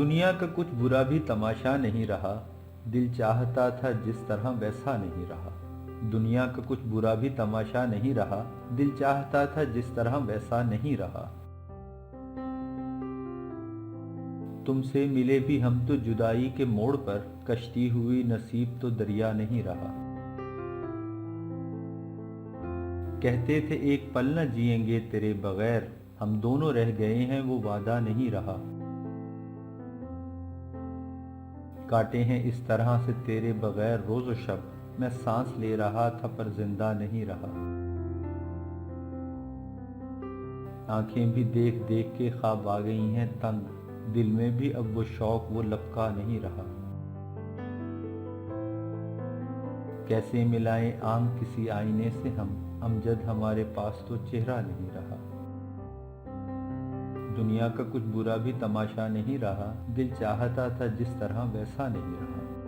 दुनिया का कुछ बुरा भी तमाशा नहीं रहा, दिल चाहता था जिस तरह वैसा नहीं रहा। दुनिया का कुछ बुरा भी तमाशा नहीं रहा, दिल चाहता था जिस तरह वैसा नहीं रहा। तुमसे मिले भी हम तो जुदाई के मोड़ पर, कश्ती हुई नसीब तो दरिया नहीं रहा। कहते थे एक पल न जिएंगे तेरे बगैर, हम दोनों रह गए हैं वो वादा नहीं रहा। काटे हैं इस तरह से तेरे बगैर रोज़ शब, मैं सांस ले रहा था पर जिंदा नहीं रहा। आंखें भी देख देख के ख्वाब आ गई हैं तंग, दिल में भी अब वो शौक वो लपका नहीं रहा। कैसे मिलाएं आंख किसी आईने से हम, अमजद हमारे पास तो चेहरा नहीं रहा। दुनिया का कुछ बुरा भी तमाशा नहीं रहा, दिल चाहता था जिस तरह वैसा नहीं रहा।